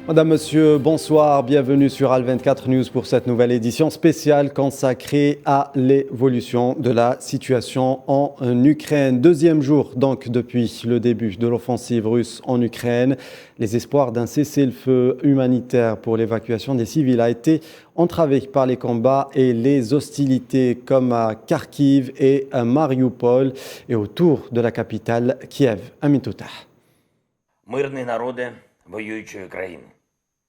Madame, Monsieur, bonsoir, bienvenue sur Al24 News pour cette nouvelle édition spéciale consacrée à l'évolution de la situation en Ukraine. Deuxième jour donc depuis le début de l'offensive russe en Ukraine. Les espoirs d'un cessez-le-feu humanitaire pour l'évacuation des civils a été entravé par les combats et les hostilités comme à Kharkiv et à Mariupol et autour de la capitale Kiev. Amin Touta.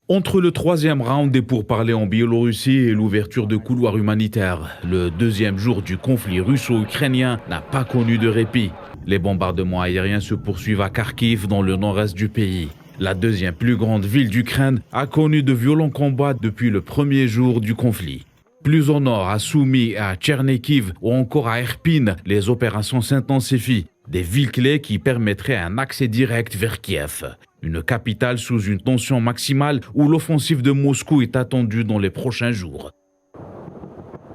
Entre le troisième round des pourparlers en Biélorussie et l'ouverture de couloirs humanitaires, le deuxième jour du conflit russo-ukrainien n'a pas connu de répit. Les bombardements aériens se poursuivent à Kharkiv, dans le nord-est du pays. La deuxième plus grande ville d'Ukraine a connu de violents combats depuis le premier jour du conflit. Plus au nord, à Soumy, à Tchernihiv ou encore à Irpin, les opérations s'intensifient. Des villes clés qui permettraient un accès direct vers Kiev. Une capitale sous une tension maximale où l'offensive de Moscou est attendue dans les prochains jours.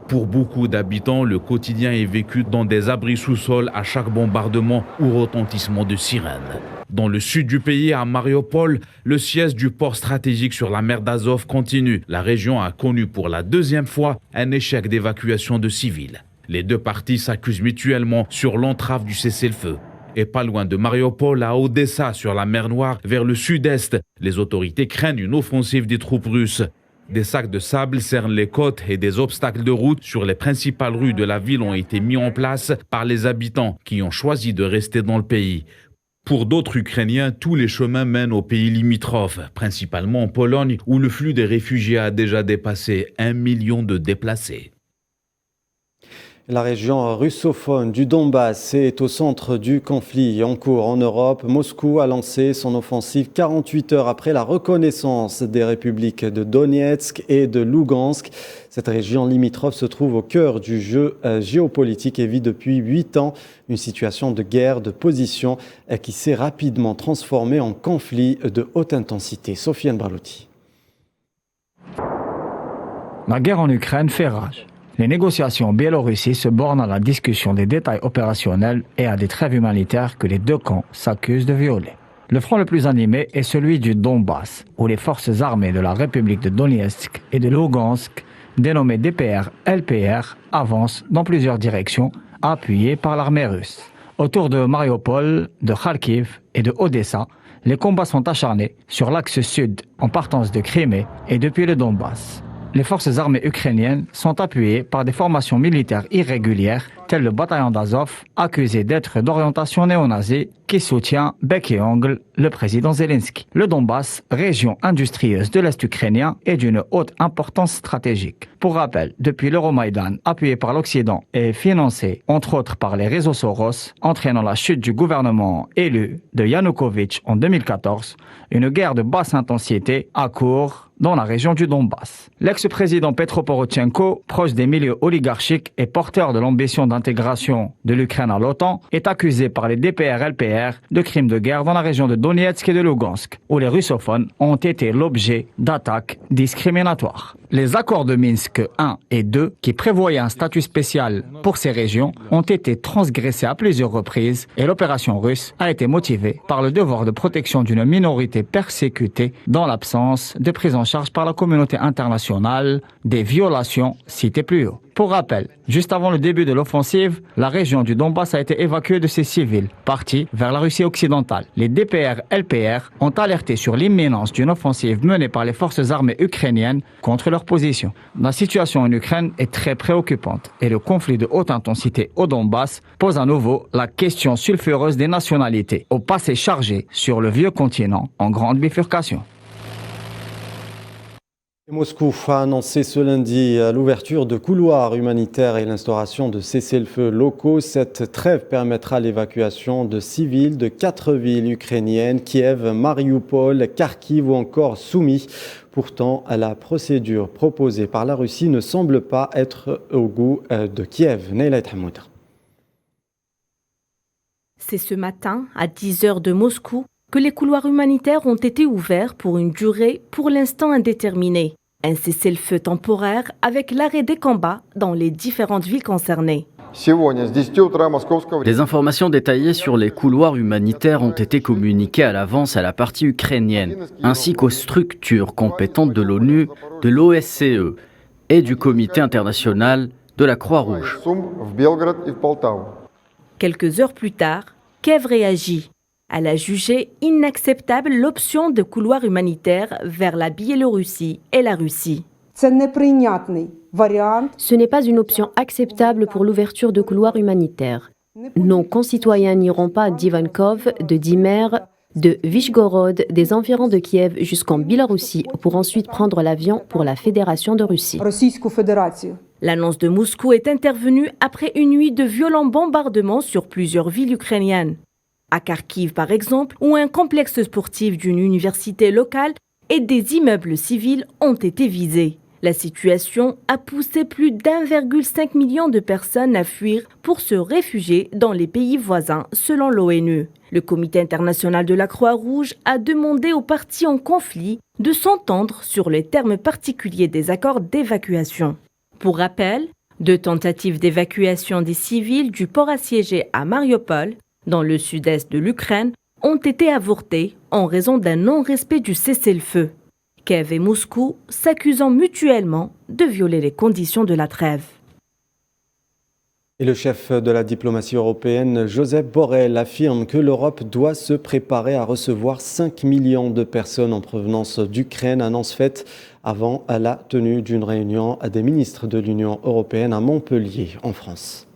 Pour beaucoup d'habitants, le quotidien est vécu dans des abris sous-sol à chaque bombardement ou retentissement de sirènes. Dans le sud du pays, à Mariupol, le siège du port stratégique sur la mer d'Azov continue. La région a connu pour la deuxième fois un échec d'évacuation de civils. Les deux parties s'accusent mutuellement sur l'entrave du cessez-le-feu. Et pas loin de Mariupol, à Odessa, sur la mer Noire, vers le sud-est, les autorités craignent une offensive des troupes russes. Des sacs de sable cernent les côtes et des obstacles de route sur les principales rues de la ville ont été mis en place par les habitants qui ont choisi de rester dans le pays. Pour d'autres Ukrainiens, tous les chemins mènent aux pays limitrophes, principalement en Pologne, où le flux des réfugiés a déjà dépassé 1 million de déplacés. La région russophone du Donbass est au centre du conflit en cours en Europe. Moscou a lancé son offensive 48 heures après la reconnaissance des républiques de Donetsk et de Lugansk. Cette région limitrophe se trouve au cœur du jeu géopolitique et vit depuis 8 ans une situation de guerre de position qui s'est rapidement transformée en conflit de haute intensité. Sofiane Bralouti. La guerre en Ukraine fait rage. Les négociations en Biélorussie se bornent à la discussion des détails opérationnels et à des trêves humanitaires que les deux camps s'accusent de violer. Le front le plus animé est celui du Donbass, où les forces armées de la République de Donetsk et de Lugansk, dénommées DPR-LPR, avancent dans plusieurs directions, appuyées par l'armée russe. Autour de Mariupol, de Kharkiv et de Odessa, les combats sont acharnés sur l'axe sud en partance de Crimée et depuis le Donbass. Les forces armées ukrainiennes sont appuyées par des formations militaires irrégulières, telles le bataillon d'Azov, accusé d'être d'orientation néo-nazie, qui soutient bec et ongle le président Zelensky. Le Donbass, région industrieuse de l'Est ukrainien, est d'une haute importance stratégique. Pour rappel, depuis l'Euromaïdan, appuyé par l'Occident et financé, entre autres, par les réseaux Soros, entraînant la chute du gouvernement élu de Yanukovych en 2014, une guerre de basse intensité a cours dans la région du Donbass. L'ex-président Petro Poroshenko, proche des milieux oligarchiques et porteur de l'ambition d'intégration de l'Ukraine à l'OTAN, est accusé par les DPR-LPR de crimes de guerre dans la région de Donetsk et de Lugansk, où les russophones ont été l'objet d'attaques discriminatoires. Les accords de Minsk 1 et 2, qui prévoyaient un statut spécial pour ces régions, ont été transgressés à plusieurs reprises et l'opération russe a été motivée par le devoir de protection d'une minorité persécutée dans l'absence de prise en charge par la communauté internationale des violations citées plus haut. Pour rappel, juste avant le début de l'offensive, la région du Donbass a été évacuée de ses civils, partis vers la Russie occidentale. Les DPR-LPR ont alerté sur l'imminence d'une offensive menée par les forces armées ukrainiennes contre leur position. La situation en Ukraine est très préoccupante et le conflit de haute intensité au Donbass pose à nouveau la question sulfureuse des nationalités, au passé chargé sur le vieux continent en grande bifurcation. Moscou a annoncé ce lundi l'ouverture de couloirs humanitaires et l'instauration de cessez-le-feu locaux. Cette trêve permettra l'évacuation de civils de 4 villes ukrainiennes, Kiev, Mariupol, Kharkiv ou encore Soumy. Pourtant, la procédure proposée par la Russie ne semble pas être au goût de Kiev. Neila Hamoud. C'est ce matin, à 10 h de Moscou, que les couloirs humanitaires ont été ouverts pour une durée pour l'instant indéterminée. Un cessez-le-feu temporaire avec l'arrêt des combats dans les différentes villes concernées. Des informations détaillées sur les couloirs humanitaires ont été communiquées à l'avance à la partie ukrainienne, ainsi qu'aux structures compétentes de l'ONU, de l'OSCE et du Comité international de la Croix-Rouge. Quelques heures plus tard, Kiev réagit. Elle a jugé inacceptable l'option de couloir humanitaire vers la Biélorussie et la Russie. Ce n'est pas une option acceptable pour l'ouverture de couloirs humanitaires. Nos concitoyens n'iront pas d'Ivankov, de Dimer, de Vyshgorod, des environs de Kiev jusqu'en Biélorussie pour ensuite prendre l'avion pour la Fédération de Russie. L'annonce de Moscou est intervenue après une nuit de violents bombardements sur plusieurs villes ukrainiennes. À Kharkiv, par exemple, où un complexe sportif d'une université locale et des immeubles civils ont été visés. La situation a poussé plus d'1,5 million de personnes à fuir pour se réfugier dans les pays voisins, selon l'ONU. Le Comité international de la Croix-Rouge a demandé aux parties en conflit de s'entendre sur les termes particuliers des accords d'évacuation. Pour rappel, 2 tentatives d'évacuation des civils du port assiégé à Mariupol, dans le sud-est de l'Ukraine, ont été avortées en raison d'un non-respect du cessez-le-feu. Kiev et Moscou s'accusant mutuellement de violer les conditions de la trêve. Et le chef de la diplomatie européenne, Josep Borrell, affirme que l'Europe doit se préparer à recevoir 5 millions de personnes en provenance d'Ukraine, annonce faite avant la tenue d'une réunion des ministres de l'Union européenne à Montpellier, en France.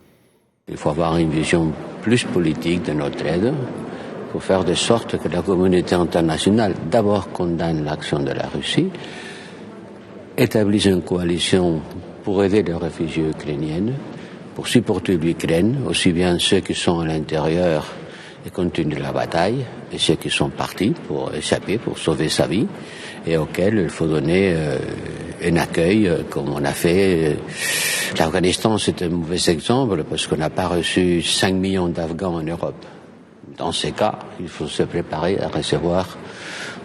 Il faut avoir une vision plus politique de notre aide pour faire de sorte que la communauté internationale d'abord condamne l'action de la Russie, établisse une coalition pour aider les réfugiés ukrainiens, pour supporter l'Ukraine, aussi bien ceux qui sont à l'intérieur et continuent la bataille, et ceux qui sont partis pour échapper, pour sauver sa vie, et auxquels il faut donner un accueil comme on a fait. L'Afghanistan, c'est un mauvais exemple parce qu'on n'a pas reçu 5 millions d'Afghans en Europe. Dans ces cas, il faut se préparer à recevoir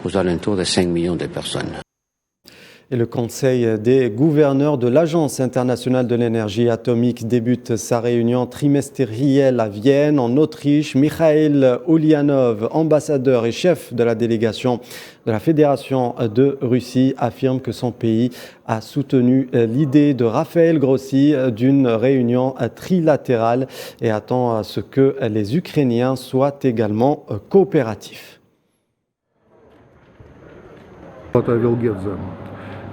aux alentours de 5 millions de personnes. Et le Conseil des gouverneurs de l'Agence internationale de l'énergie atomique débute sa réunion trimestrielle à Vienne, en Autriche. Mikhail Ulyanov, ambassadeur et chef de la délégation de la Fédération de Russie, affirme que son pays a soutenu l'idée de Raphaël Grossi d'une réunion trilatérale et attend à ce que les Ukrainiens soient également coopératifs.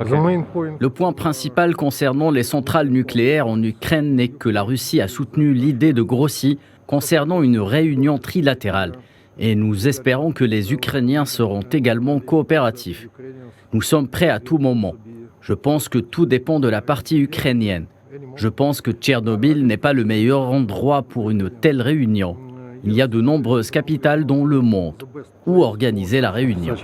Le point principal concernant les centrales nucléaires en Ukraine est que la Russie a soutenu l'idée de Grossi concernant une réunion trilatérale. Et nous espérons que les Ukrainiens seront également coopératifs. Nous sommes prêts à tout moment. Je pense que tout dépend de la partie ukrainienne. Je pense que Tchernobyl n'est pas le meilleur endroit pour une telle réunion. Il y a de nombreuses capitales dans le monde où organiser la réunion.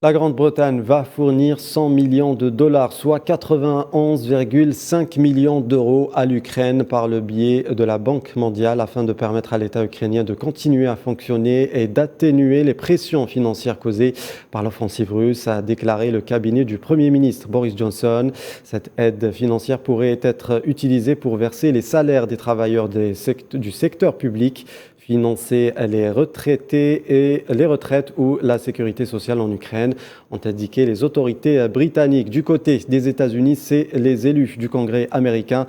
La Grande-Bretagne va fournir 100 millions de dollars, soit 91,5 millions d'euros à l'Ukraine par le biais de la Banque mondiale afin de permettre à l'État ukrainien de continuer à fonctionner et d'atténuer les pressions financières causées par l'offensive russe, a déclaré le cabinet du Premier ministre Boris Johnson. Cette aide financière pourrait être utilisée pour verser les salaires des travailleurs du secteur public, financer les retraités et les retraites ou la sécurité sociale en Ukraine, ont indiqué les autorités britanniques. Du côté des États-Unis, c'est les élus du Congrès américain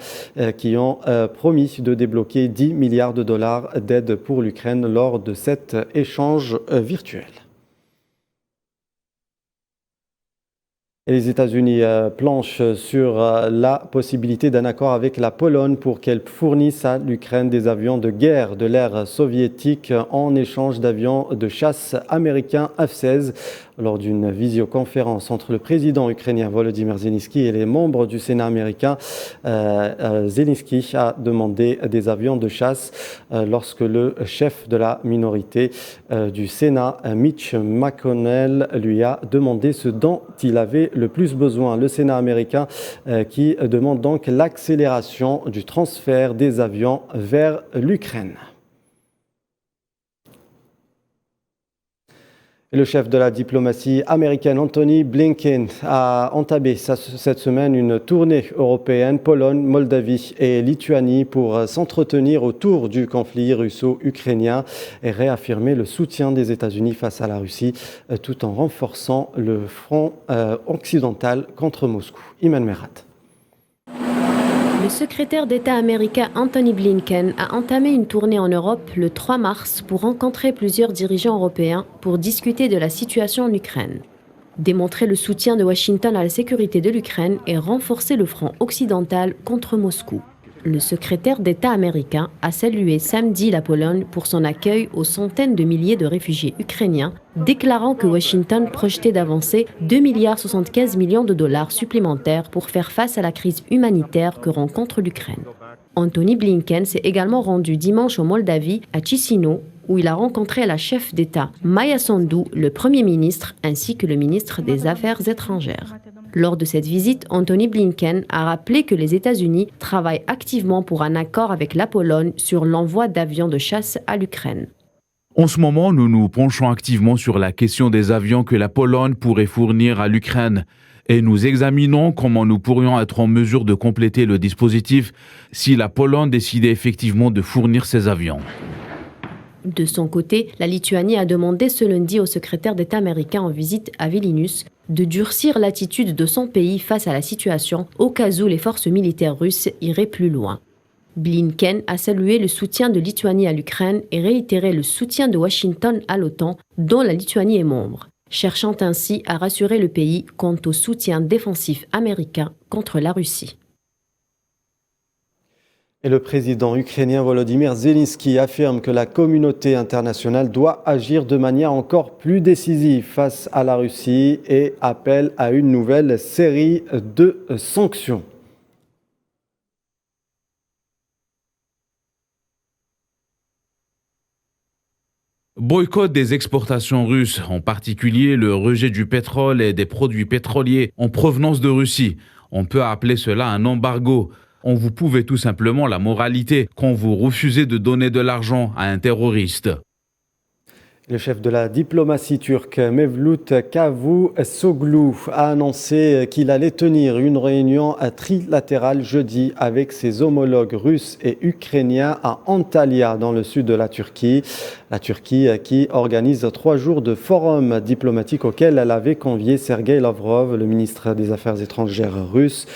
qui ont promis de débloquer 10 milliards de dollars d'aide pour l'Ukraine lors de cet échange virtuel. Et les États-Unis planchent sur la possibilité d'un accord avec la Pologne pour qu'elle fournisse à l'Ukraine des avions de guerre de l'ère soviétique en échange d'avions de chasse américains F-16. Lors d'une visioconférence entre le président ukrainien Volodymyr Zelensky et les membres du Sénat américain, Zelensky a demandé des avions de chasse lorsque le chef de la minorité du Sénat, Mitch McConnell, lui a demandé ce dont il avait le plus besoin. Le Sénat américain qui demande donc l'accélération du transfert des avions vers l'Ukraine. Le chef de la diplomatie américaine, Anthony Blinken, a entamé cette semaine une tournée européenne, Pologne, Moldavie et Lituanie, pour s'entretenir autour du conflit russo-ukrainien et réaffirmer le soutien des États-Unis face à la Russie, tout en renforçant le front occidental contre Moscou. Iman Merat. Le secrétaire d'État américain Anthony Blinken a entamé une tournée en Europe le 3 mars pour rencontrer plusieurs dirigeants européens pour discuter de la situation en Ukraine. Démontrer le soutien de Washington à la sécurité de l'Ukraine et renforcer le front occidental contre Moscou. Le secrétaire d'État américain a salué samedi la Pologne pour son accueil aux centaines de milliers de réfugiés ukrainiens, déclarant que Washington projetait d'avancer 2,75 milliards de dollars supplémentaires pour faire face à la crise humanitaire que rencontre l'Ukraine. Anthony Blinken s'est également rendu dimanche en Moldavie, à Chisinau, où il a rencontré la chef d'État Maia Sandu, le Premier ministre, ainsi que le ministre des Affaires étrangères. Lors de cette visite, Anthony Blinken a rappelé que les États-Unis travaillent activement pour un accord avec la Pologne sur l'envoi d'avions de chasse à l'Ukraine. En ce moment, nous nous penchons activement sur la question des avions que la Pologne pourrait fournir à l'Ukraine et nous examinons comment nous pourrions être en mesure de compléter le dispositif si la Pologne décidait effectivement de fournir ces avions. De son côté, la Lituanie a demandé ce lundi au secrétaire d'État américain en visite à Vilnius de durcir l'attitude de son pays face à la situation au cas où les forces militaires russes iraient plus loin. Blinken a salué le soutien de Lituanie à l'Ukraine et réitéré le soutien de Washington à l'OTAN, dont la Lituanie est membre, cherchant ainsi à rassurer le pays quant au soutien défensif américain contre la Russie. Et le président ukrainien Volodymyr Zelensky affirme que la communauté internationale doit agir de manière encore plus décisive face à la Russie et appelle à une nouvelle série de sanctions. Boycott des exportations russes, en particulier le rejet du pétrole et des produits pétroliers en provenance de Russie. On peut appeler cela un embargo. On vous prouve tout simplement la moralité quand vous refusez de donner de l'argent à un terroriste. Le chef de la diplomatie turque, Mevlut Cavusoglu, a annoncé qu'il allait tenir une réunion trilatérale jeudi avec ses homologues russes et ukrainiens à Antalya, dans le sud de la Turquie. La Turquie qui organise 3 jours de forum diplomatique auquel elle avait convié Sergei Lavrov, le ministre des Affaires étrangères russe,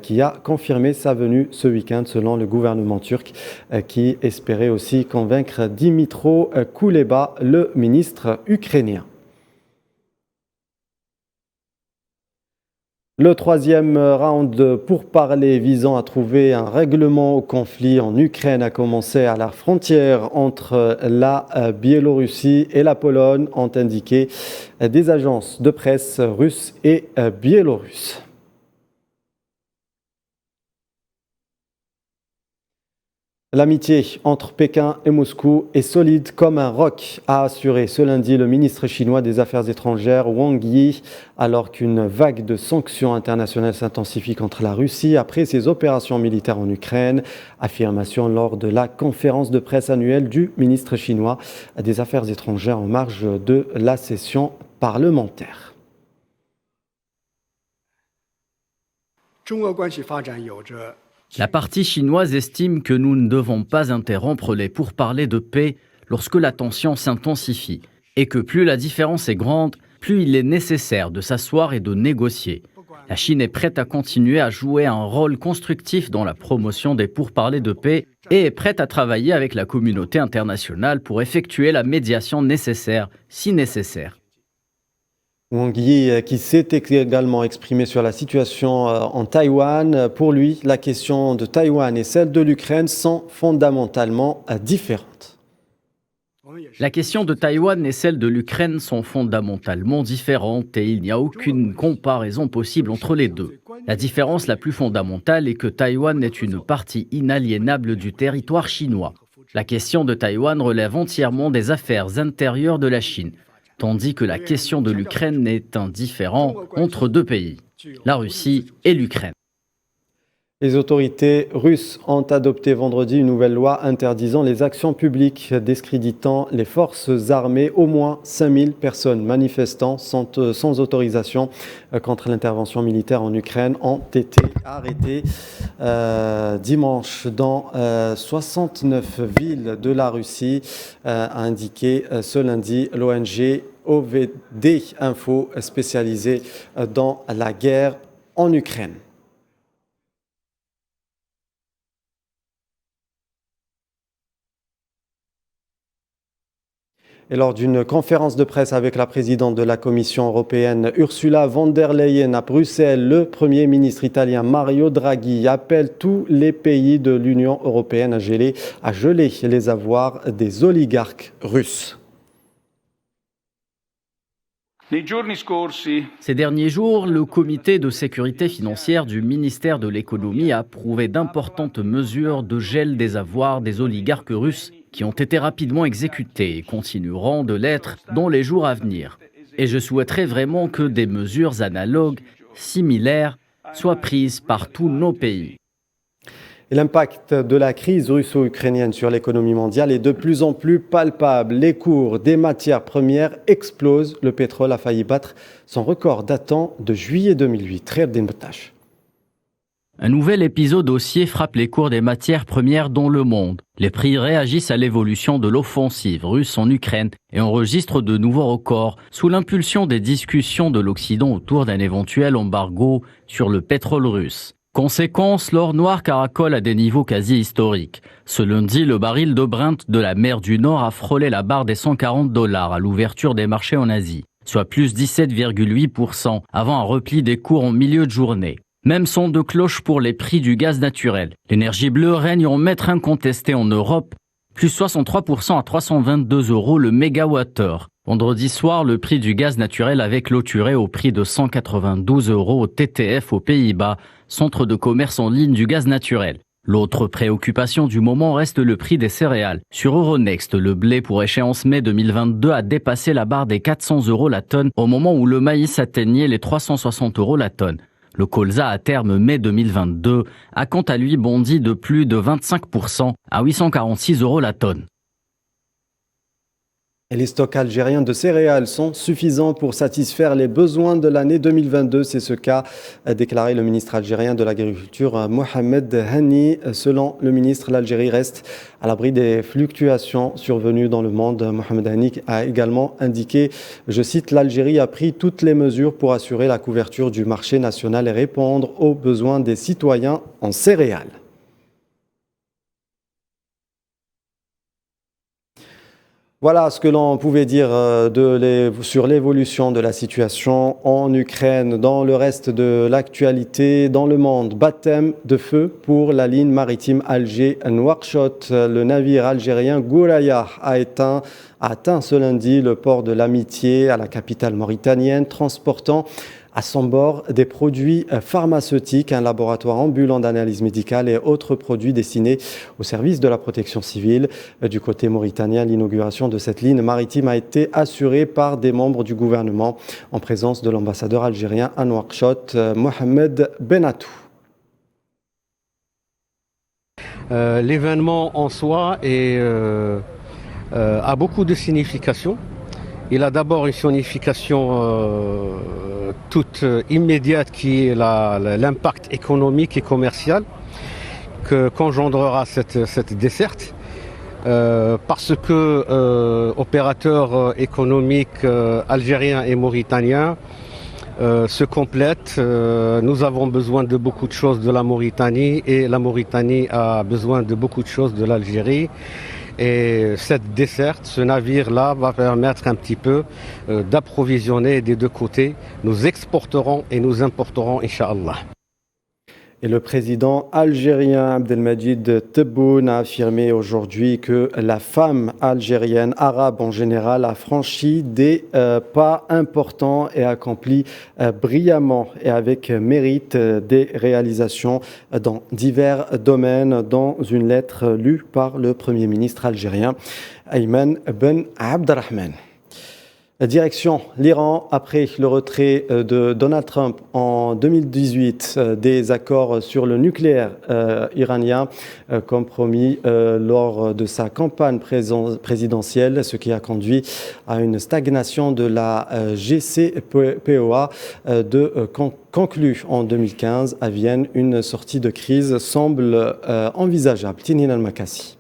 qui a confirmé sa venue ce week-end selon le gouvernement turc, qui espérait aussi convaincre Dimitro Kuleba, le ministre ukrainien. Le 3e round pour parler visant à trouver un règlement au conflit en Ukraine a commencé à la frontière entre la Biélorussie et la Pologne, ont indiqué des agences de presse russes et biélorusses. L'amitié entre Pékin et Moscou est solide comme un roc, a assuré ce lundi le ministre chinois des Affaires étrangères Wang Yi, alors qu'une vague de sanctions internationales s'intensifie contre la Russie après ses opérations militaires en Ukraine. Affirmation lors de la conférence de presse annuelle du ministre chinois des Affaires étrangères en marge de la session parlementaire. La partie chinoise estime que nous ne devons pas interrompre les pourparlers de paix lorsque la tension s'intensifie et que plus la différence est grande, plus il est nécessaire de s'asseoir et de négocier. La Chine est prête à continuer à jouer un rôle constructif dans la promotion des pourparlers de paix et est prête à travailler avec la communauté internationale pour effectuer la médiation nécessaire, si nécessaire. Wang Yi qui s'est également exprimé sur la situation en Taïwan. Pour lui, la question de Taïwan et celle de l'Ukraine sont fondamentalement différentes. La question de Taïwan et celle de l'Ukraine sont fondamentalement différentes et il n'y a aucune comparaison possible entre les deux. La différence la plus fondamentale est que Taïwan est une partie inaliénable du territoire chinois. La question de Taïwan relève entièrement des affaires intérieures de la Chine, tandis que la question de l'Ukraine est un différend entre deux pays, la Russie et l'Ukraine. Les autorités russes ont adopté vendredi une nouvelle loi interdisant les actions publiques discréditant les forces armées. Au moins 5000 personnes manifestant sans autorisation contre l'intervention militaire en Ukraine ont été arrêtées dimanche dans 69 villes de la Russie, a indiqué ce lundi l'ONG OVD Info spécialisée dans la guerre en Ukraine. Et lors d'une conférence de presse avec la présidente de la Commission européenne, Ursula von der Leyen, à Bruxelles, le Premier ministre italien Mario Draghi appelle tous les pays de l'Union européenne à geler les avoirs des oligarques russes. Ces derniers jours, le comité de sécurité financière du ministère de l'économie a approuvé d'importantes mesures de gel des avoirs des oligarques russes qui ont été rapidement exécutés et continueront de l'être dans les jours à venir. Et je souhaiterais vraiment que des mesures analogues, similaires, soient prises par tous nos pays. Et l'impact de la crise russo-ukrainienne sur l'économie mondiale est de plus en plus palpable. Les cours des matières premières explosent. Le pétrole a failli battre son record datant de juillet 2008. Riyad Benbatash. Un nouvel épisode haussier frappe les cours des matières premières dans le monde. Les prix réagissent à l'évolution de l'offensive russe en Ukraine et enregistrent de nouveaux records sous l'impulsion des discussions de l'Occident autour d'un éventuel embargo sur le pétrole russe. Conséquence, l'or noir caracole à des niveaux quasi historiques. Ce lundi, le baril de Brent de la mer du Nord a frôlé la barre des $140 à l'ouverture des marchés en Asie, soit plus 17,8% avant un repli des cours en milieu de journée. Même son de cloche pour les prix du gaz naturel. L'énergie bleue règne en maître incontesté en Europe, plus 63% à 322 € le mégawattheure. Vendredi soir, le prix du gaz naturel avait clôturé au prix de 192 € au TTF aux Pays-Bas, centre de commerce en ligne du gaz naturel. L'autre préoccupation du moment reste le prix des céréales. Sur Euronext, le blé pour échéance mai 2022 a dépassé la barre des 400 € la tonne au moment où le maïs atteignait les 360 € la tonne. Le colza à terme mai 2022 a quant à lui bondi de plus de 25% à 846 € la tonne. Et les stocks algériens de céréales sont suffisants pour satisfaire les besoins de l'année 2022. C'est ce qu'a déclaré le ministre algérien de l'Agriculture, Mohamed Hani. Selon le ministre, l'Algérie reste à l'abri des fluctuations survenues dans le monde. Mohamed Hani a également indiqué, je cite, l'Algérie a pris toutes les mesures pour assurer la couverture du marché national et répondre aux besoins des citoyens en céréales. Voilà ce que l'on pouvait dire sur l'évolution de la situation en Ukraine. Dans le reste de l'actualité, dans le monde, baptême de feu pour la ligne maritime Alger-Nouakchott. Le navire algérien Gouraya a atteint ce lundi le port de l'Amitié à la capitale mauritanienne, transportant à son bord des produits pharmaceutiques, un laboratoire ambulant d'analyse médicale et autres produits destinés au service de la protection civile. Du côté mauritanien, l'inauguration de cette ligne maritime a été assurée par des membres du gouvernement en présence de l'ambassadeur algérien à Nouakchott, Mohamed Benatou. L'événement en soi a beaucoup de significations. Il a d'abord une signification toute immédiate qui est l'impact économique et commercial qu'engendrera cette desserte. Parce que opérateurs économiques algériens et mauritaniens se complètent. Nous avons besoin de beaucoup de choses de la Mauritanie et la Mauritanie a besoin de beaucoup de choses de l'Algérie. Et cette desserte, ce navire-là va permettre un petit peu d'approvisionner des deux côtés. Nous exporterons et nous importerons, Inch'Allah. Et le président algérien Abdelmadjid Tebboune a affirmé aujourd'hui que la femme algérienne, arabe en général, a franchi des pas importants et accompli brillamment et avec mérite des réalisations dans divers domaines, dans une lettre lue par le Premier ministre algérien Ayman Ben Abderrahman. Direction l'Iran, après le retrait de Donald Trump en 2018 des accords sur le nucléaire iranien, comme promis lors de sa campagne présidentielle, ce qui a conduit à une stagnation de la JCPOA conclue en 2015 à Vienne. Une sortie de crise semble envisageable. Tinine Al-Makassi.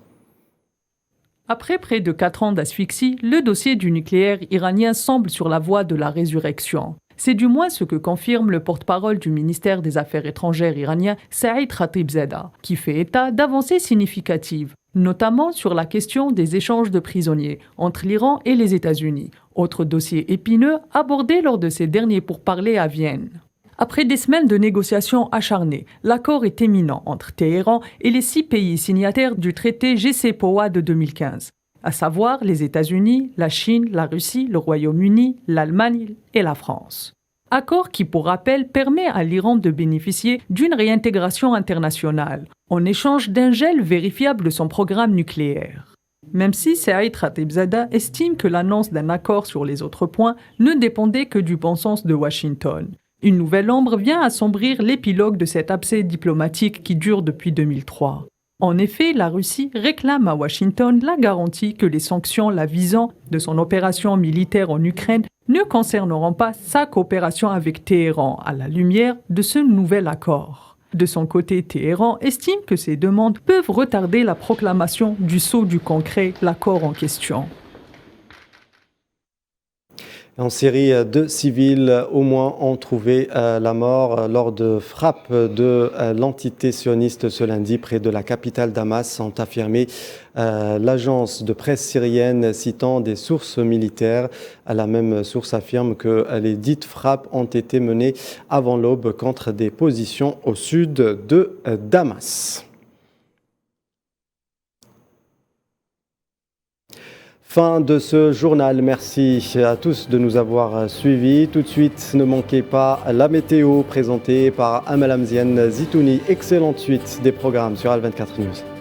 Après près de 4 ans d'asphyxie, le dossier du nucléaire iranien semble sur la voie de la résurrection. C'est du moins ce que confirme le porte-parole du ministère des Affaires étrangères iranien, Saïd Khatibzadeh, qui fait état d'avancées significatives, notamment sur la question des échanges de prisonniers entre l'Iran et les États-Unis, autre dossier épineux abordé lors de ces derniers pourparlers à Vienne. Après des semaines de négociations acharnées, l'accord est imminent entre Téhéran et les 6 pays signataires du traité JCPOA de 2015, à savoir les États-Unis, la Chine, la Russie, le Royaume-Uni, l'Allemagne et la France. Accord qui, pour rappel, permet à l'Iran de bénéficier d'une réintégration internationale, en échange d'un gel vérifiable de son programme nucléaire. Même si Saïd Khatibzadeh estime que l'annonce d'un accord sur les autres points ne dépendait que du bon sens de Washington. Une nouvelle ombre vient assombrir l'épilogue de cet abcès diplomatique qui dure depuis 2003. En effet, la Russie réclame à Washington la garantie que les sanctions la visant de son opération militaire en Ukraine ne concerneront pas sa coopération avec Téhéran à la lumière de ce nouvel accord. De son côté, Téhéran estime que ces demandes peuvent retarder la proclamation du sceau du concret, l'accord en question. En Syrie, 2 civils au moins ont trouvé la mort lors de frappes de l'entité sioniste ce lundi près de la capitale Damas, ont affirmé l'agence de presse syrienne citant des sources militaires. La même source affirme que les dites frappes ont été menées avant l'aube contre des positions au sud de Damas. Fin de ce journal. Merci à tous de nous avoir suivis. Tout de suite, ne manquez pas la météo présentée par Amal Amziane Zitouni. Excellente suite des programmes sur Al24 News.